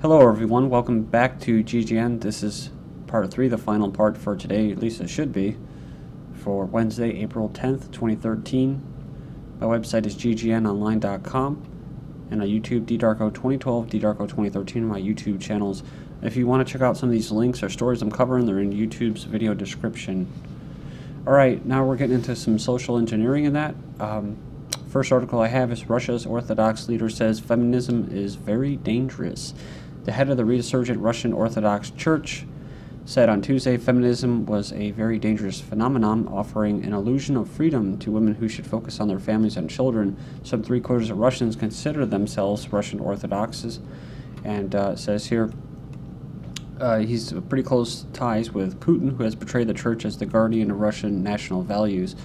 Hello everyone, welcome back to GGN. This is part 3, the final part for today, at least it should be, for Wednesday, April 10th, 2013. My website is ggnonline.com, and on YouTube, ddarko2012, ddarko2013 my YouTube channels. If you want to check out some of these links or stories I'm covering, they're in YouTube's video description. Alright, now we're getting into some social engineering in that. First article I have is Russia's Orthodox leader says feminism is very dangerous. The head of the resurgent Russian Orthodox Church said on Tuesday feminism was a very dangerous phenomenon, offering an illusion of freedom to women who should focus on their families and children. Some 3/4 of Russians consider themselves Russian Orthodoxes, and says here he's pretty close ties with Putin, who has portrayed the church as the guardian of Russian national values.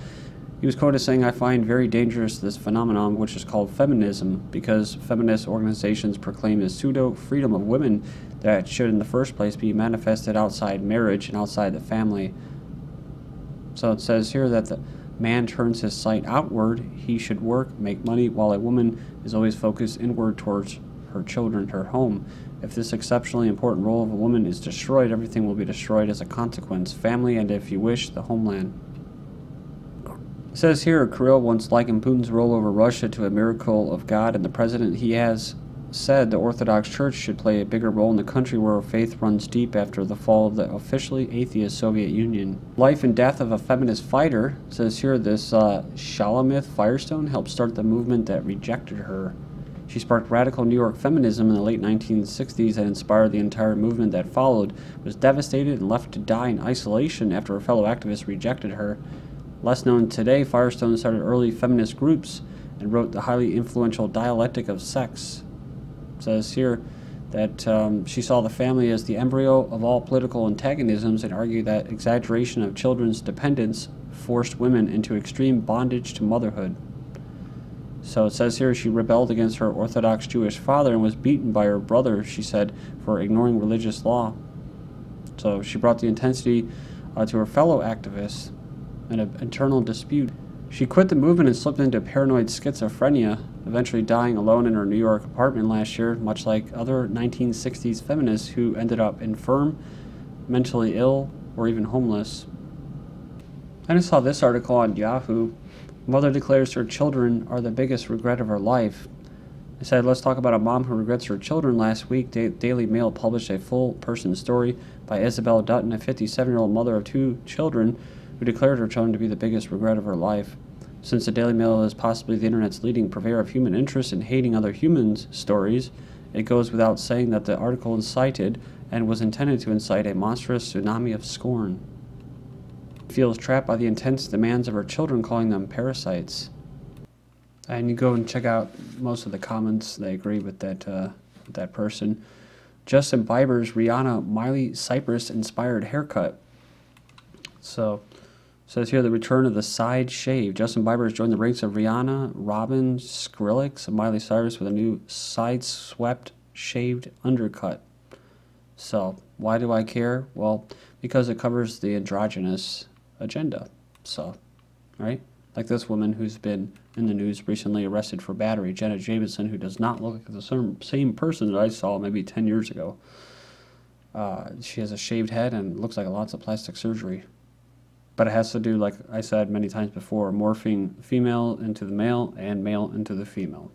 He was quoted saying, "I find very dangerous this phenomenon, which is called feminism, because feminist organizations proclaim a pseudo-freedom of women that should in the first place be manifested outside marriage and outside the family." So it says here that the man turns his sight outward, he should work, make money, while a woman is always focused inward towards her children, her home. If this exceptionally important role of a woman is destroyed, everything will be destroyed as a consequence, family, and if you wish, the homeland. It says here, Kirill once likened Putin's role over Russia to a miracle of God, and the president he has said the Orthodox Church should play a bigger role in the country where faith runs deep after the fall of the officially atheist Soviet Union. Life and death of a feminist fighter, says here this Shalamith Firestone helped start the movement that rejected her. She sparked radical New York feminism in the late 1960s and inspired the entire movement that followed, was devastated and left to die in isolation after a fellow activist rejected her. Less known today, Firestone started early feminist groups and wrote the highly influential Dialectic of Sex. It says here that she saw the family as the embryo of all political antagonisms and argued that exaggeration of children's dependence forced women into extreme bondage to motherhood. So it says here she rebelled against her Orthodox Jewish father and was beaten by her brother, she said, for ignoring religious law. So she brought the intensity to her fellow activists in an internal dispute. She quit the movement and slipped into paranoid schizophrenia, eventually dying alone in her New York apartment last year, much like other 1960s feminists who ended up infirm, mentally ill, or even homeless. I just saw this article on Yahoo. Mother declares her children are the biggest regret of her life. It said, let's talk about a mom who regrets her children. Last week, Daily Mail published a full-person story by Isabel Dutton, a 57-year-old mother of 2 children, who declared her children to be the biggest regret of her life. Since the Daily Mail is possibly the internet's leading purveyor of human interest in hating other humans' stories, it goes without saying that the article incited and was intended to incite a monstrous tsunami of scorn. Feels trapped by the intense demands of her children, calling them parasites. And you go and check out most of the comments. They agree with that person. Justin Bieber's Rihanna Miley Cyrus-Inspired haircut. So it says here the return of the side shave. Justin Bieber has joined the ranks of Rihanna, Robin, Skrillex, and Miley Cyrus with a new side-swept, shaved undercut. So why do I care? Well, because it covers the androgynous agenda. So, right? Like this woman who's been in the news recently arrested for battery, Jenna Jameson, who does not look like the same person that I saw maybe 10 years ago. She has a shaved head and looks like lots of plastic surgery. But it has to do, like I said many times before, morphing female into the male and male into the female.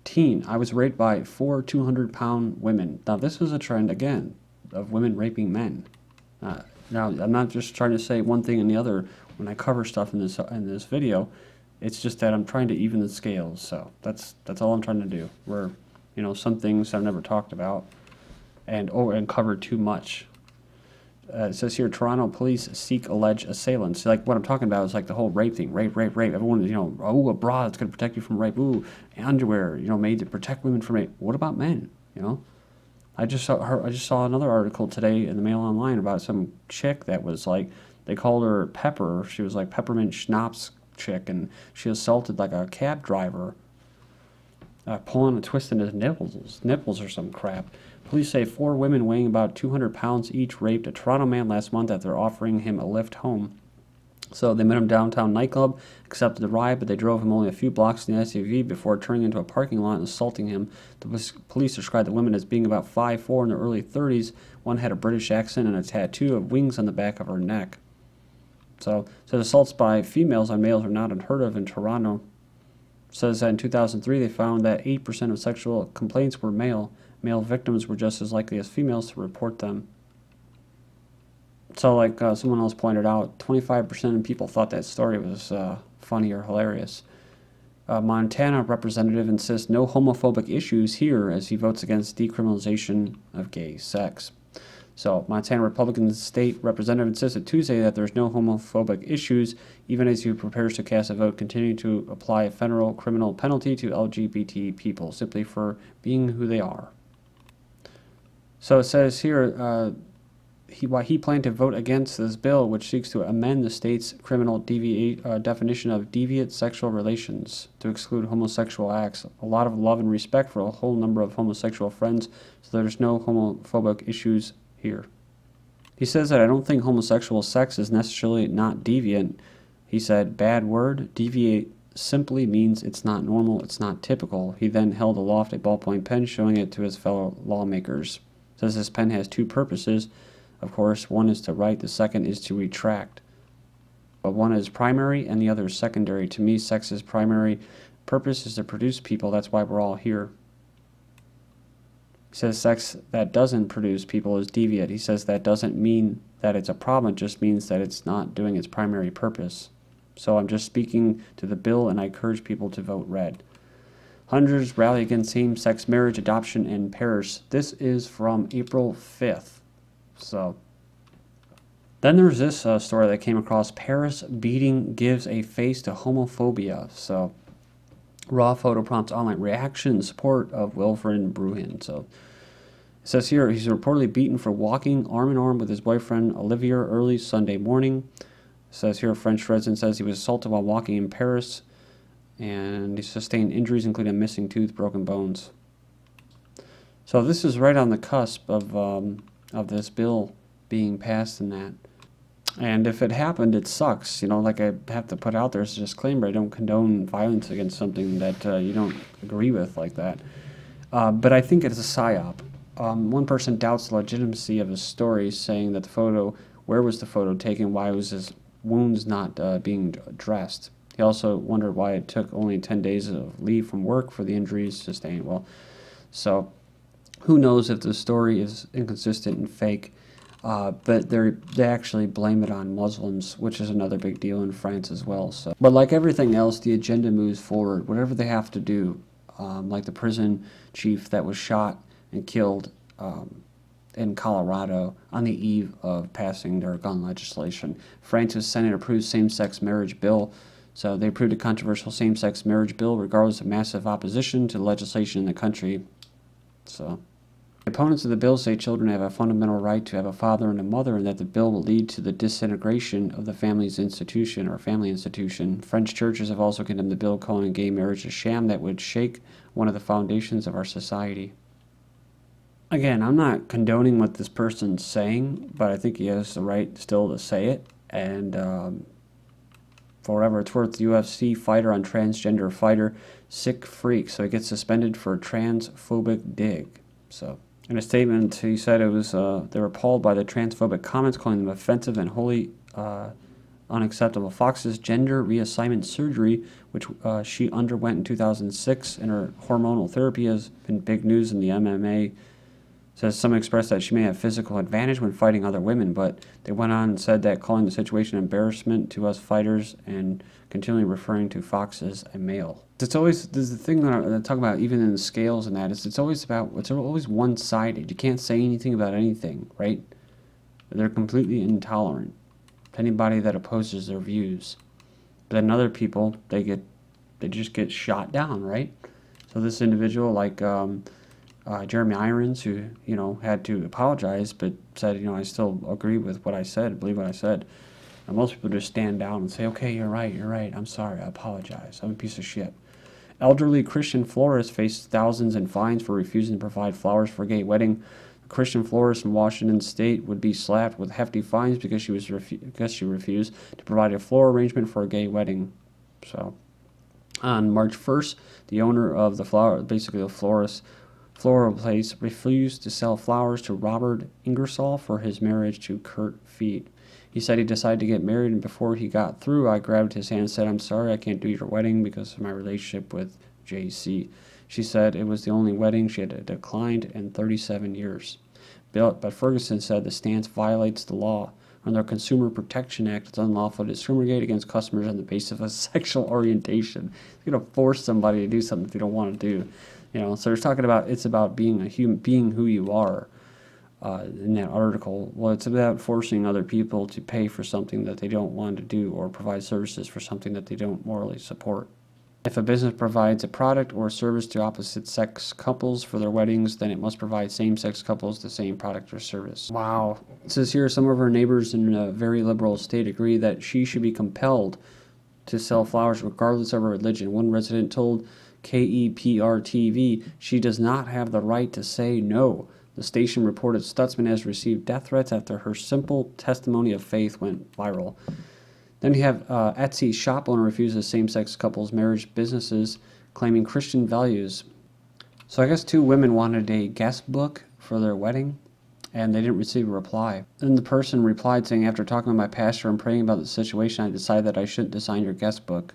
Teen, I was raped by 4 200-pound women. Now, this is a trend, again, of women raping men. Now, I'm not just trying to say one thing and the other when I cover stuff in this video. It's just that I'm trying to even the scales. So that's all I'm trying to do. Where, you know, some things I've never talked about and covered too much. It says here, Toronto police seek alleged assailants. Like, what I'm talking about is like the whole rape thing. Rape. Everyone, you know, oh, a bra that's going to protect you from rape. Ooh, underwear, you know, made to protect women from rape. What about men, you know? I just saw another article today in the Mail Online about some chick that was like, they called her Pepper. She was like peppermint schnapps chick, and she assaulted like a cab driver, pulling and twisting his nipples or some crap. Police say 4 women weighing about 200 pounds each raped a Toronto man last month after offering him a lift home. So they met him downtown nightclub, accepted the ride, but they drove him only a few blocks in the SUV before turning into a parking lot and assaulting him. The police described the women as being about 5'4" in their early 30s. One had a British accent and a tattoo of wings on the back of her neck. So assaults by females on males are not unheard of in Toronto. It says that in 2003 they found that 8% of sexual complaints were male. Male victims were just as likely as females to report them. So like someone else pointed out, 25% of people thought that story was funny or hilarious. Montana representative insists no homophobic issues here as he votes against decriminalization of gay sex. So Montana Republican state representative insisted Tuesday that there's no homophobic issues, even as he prepares to cast a vote continuing to apply a federal criminal penalty to LGBT people simply for being who they are. So it says here, he planned to vote against this bill, which seeks to amend the state's criminal definition of deviant sexual relations to exclude homosexual acts. A lot of love and respect for a whole number of homosexual friends, so there's no homophobic issues here. He says that I don't think homosexual sex is necessarily not deviant. He said, bad word, deviate simply means it's not normal, it's not typical. He then held aloft a ballpoint pen, showing it to his fellow lawmakers. Says this pen has two purposes. Of course, one is to write, the second is to retract. But one is primary and the other is secondary. To me, sex's primary purpose is to produce people. That's why we're all here. He says sex that doesn't produce people is deviant. He says that doesn't mean that it's a problem. It just means that it's not doing its primary purpose. So I'm just speaking to the bill, and I encourage people to vote red. Hundreds rally against same-sex marriage, adoption in Paris. This is from April 5th. So then there's this story that came across. Paris beating gives a face to homophobia. So raw photo prompts online reaction in support of Wilfred Bruin. So it says here he's reportedly beaten for walking arm in arm with his boyfriend Olivier early Sunday morning. It says here a French resident says he was assaulted while walking in Paris, and he sustained injuries including a missing tooth, broken bones. So this is right on the cusp of this bill being passed and that. And if it happened, it sucks. You know, like I have to put out there as a disclaimer, I don't condone violence against something that you don't agree with like that. But I think it's a psyop. One person doubts the legitimacy of his story, saying that the photo, where was the photo taken, why was his wounds not being addressed? He also wondered why it took only 10 days of leave from work for the injuries sustained. Well, so who knows if the story is inconsistent and fake, but they actually blame it on Muslims, which is another big deal in France as well. So, but like everything else, the agenda moves forward. Whatever they have to do, like the prison chief that was shot and killed in Colorado on the eve of passing their gun legislation. France's Senate approved same-sex marriage bill. So they approved a controversial same-sex marriage bill regardless of massive opposition to the legislation in the country. So opponents of the bill say children have a fundamental right to have a father and a mother, and that the bill will lead to the disintegration of the family's institution or family institution. French churches have also condemned the bill, calling gay marriage a sham that would shake one of the foundations of our society. Again, I'm not condoning what this person's saying, but I think he has the right still to say it. And for whatever it's worth, the UFC fighter on transgender fighter, sick freak, so he gets suspended for a transphobic dig. So in a statement, he said it was they were appalled by the transphobic comments, calling them offensive and wholly unacceptable. Fox's gender reassignment surgery, which she underwent in 2006, and her hormonal therapy has been big news in the MMA. Says some expressed that she may have physical advantage when fighting other women, but they went on and said that calling the situation an embarrassment to us fighters and continually referring to Fox as a male. It's always, there's the thing that I talk about even in the scales and that, is it's always one-sided. You can't say anything about anything, right? They're completely intolerant to anybody that opposes their views. But then other people, they just get shot down, right? So this individual, like Jeremy Irons, who, you know, had to apologize, but said, you know, I still agree with what I said, believe what I said. And most people just stand down and say, okay, you're right, I'm sorry, I apologize, I'm a piece of shit. Elderly Christian florist faced thousands in fines for refusing to provide flowers for a gay wedding. The Christian florist in Washington State would be slapped with hefty fines because she refused to provide a floral arrangement for a gay wedding. So, on March 1st, the owner of the floral place, refused to sell flowers to Robert Ingersoll for his marriage to Kurt Feet. He said he decided to get married, and before he got through, I grabbed his hand and said, "I'm sorry, I can't do your wedding because of my relationship with JC." She said it was the only wedding she had declined in 37 years. But Ferguson said the stance violates the law. Under the Consumer Protection Act, it's unlawful to discriminate against customers on the basis of a sexual orientation. You're going to force somebody to do something they don't want to do. So they're talking about it's about being a human, being who you are. In that article, well, it's about forcing other people to pay for something that they don't want to do or provide services for something that they don't morally support. If a business provides a product or service to opposite-sex couples for their weddings, then it must provide same-sex couples the same product or service. Wow. It says here some of her neighbors in a very liberal state agree that she should be compelled to sell flowers regardless of her religion. One resident told KEPR-TV she does not have the right to say no. The station reported Stutzman has received death threats after her simple testimony of faith went viral. Then you have Etsy shop owner refuses same-sex couples marriage businesses, claiming Christian values. So I guess two women wanted a guest book for their wedding, and they didn't receive a reply. Then the person replied saying, "After talking with my pastor and praying about the situation, I decided that I shouldn't design your guest book."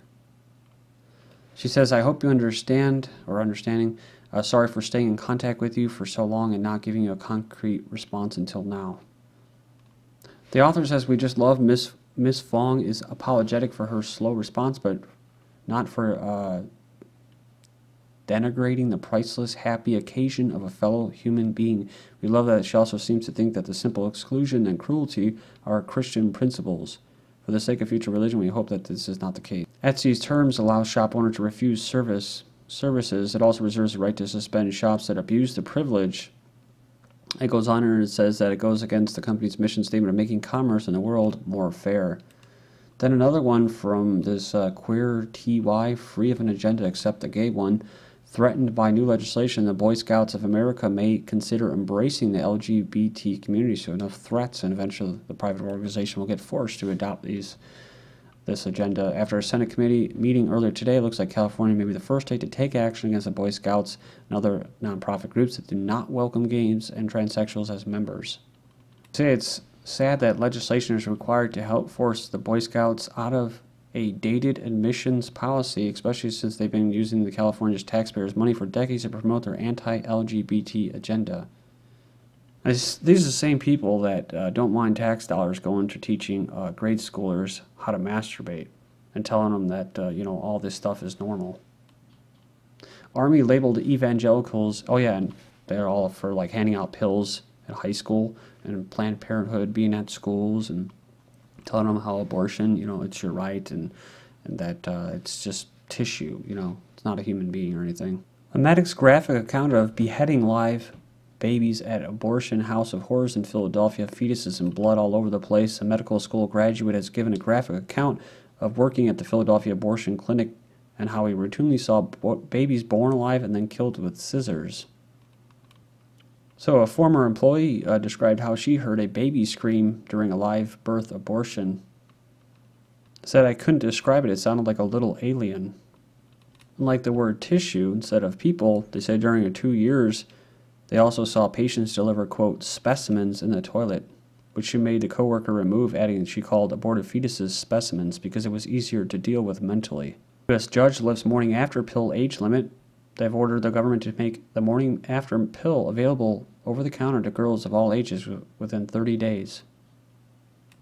She says, "I hope you understand, or understanding. Sorry for staying in contact with you for so long and not giving you a concrete response until now." The author says, "We just love Miss Fong is apologetic for her slow response, but not for denigrating the priceless, happy occasion of a fellow human being. We love that she also seems to think that the simple exclusion and cruelty are Christian principles. For the sake of future religion, we hope that this is not the case." Etsy's terms allow shop owner to refuse services. It also reserves the right to suspend shops that abuse the privilege. It goes on and it says that it goes against the company's mission statement of making commerce in the world more fair. Then another one from this queer TY, free of an agenda except the gay one. Threatened by new legislation, the Boy Scouts of America may consider embracing the LGBT community. So enough threats, and eventually the private organization will get forced to adopt this agenda. After a Senate committee meeting earlier today, it looks like California may be the first state to take action against the Boy Scouts and other nonprofit groups that do not welcome gays and transsexuals as members. Say it's sad that legislation is required to help force the Boy Scouts out of a dated admissions policy, especially since they've been using the California's taxpayers' money for decades to promote their anti-LGBT agenda. These are the same people that don't mind tax dollars going to teaching grade schoolers how to masturbate and telling them that, all this stuff is normal. Army labeled evangelicals, and they're all for like handing out pills at high school, and Planned Parenthood being at schools and telling them how abortion, it's your right, and that it's just tissue, it's not a human being or anything. A medic's graphic account of beheading live babies at abortion house of horrors in Philadelphia, fetuses and blood all over the place. A medical school graduate has given a graphic account of working at the Philadelphia abortion clinic and how he routinely saw babies born alive and then killed with scissors. So a former employee described how she heard a baby scream during a live birth abortion. Said, "I couldn't describe it, it sounded like a little alien." Unlike the word tissue, instead of people, they said during the 2 years, they also saw patients deliver, quote, specimens in the toilet, which she made the coworker remove, adding that she called aborted fetuses specimens because it was easier to deal with mentally. U.S. judge lifts morning after pill age limit. They've ordered the government to make the morning after pill available over the counter to girls of all ages within 30 days.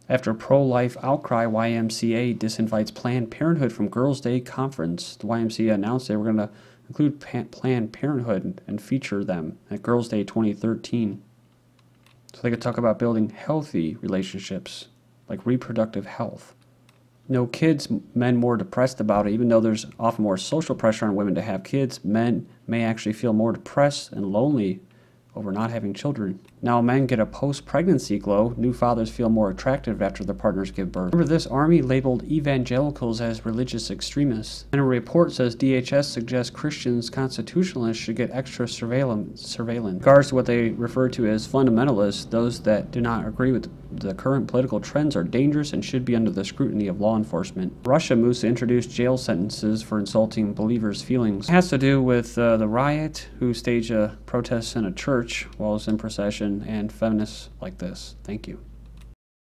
After pro-life outcry, YMCA disinvites Planned Parenthood from Girls' Day conference. The YMCA announced they were going to include Planned Parenthood and feature them at Girls' Day 2013. So they could talk about building healthy relationships, like reproductive health. No kids, men more depressed about it. Even though there's often more social pressure on women to have kids, men may actually feel more depressed and lonely over not having children. Now men get a post-pregnancy glow. New fathers feel more attractive after their partners give birth. Remember, this army labeled evangelicals as religious extremists. And a report says DHS suggests Christians constitutionalists should get extra surveillance. In regards to what they refer to as fundamentalists, those that do not agree with the current political trends are dangerous and should be under the scrutiny of law enforcement. Russia moves to introduce jail sentences for insulting believers' feelings. It has to do with the riot who staged a protest in a church while it was in procession, and feminists like this. Thank you.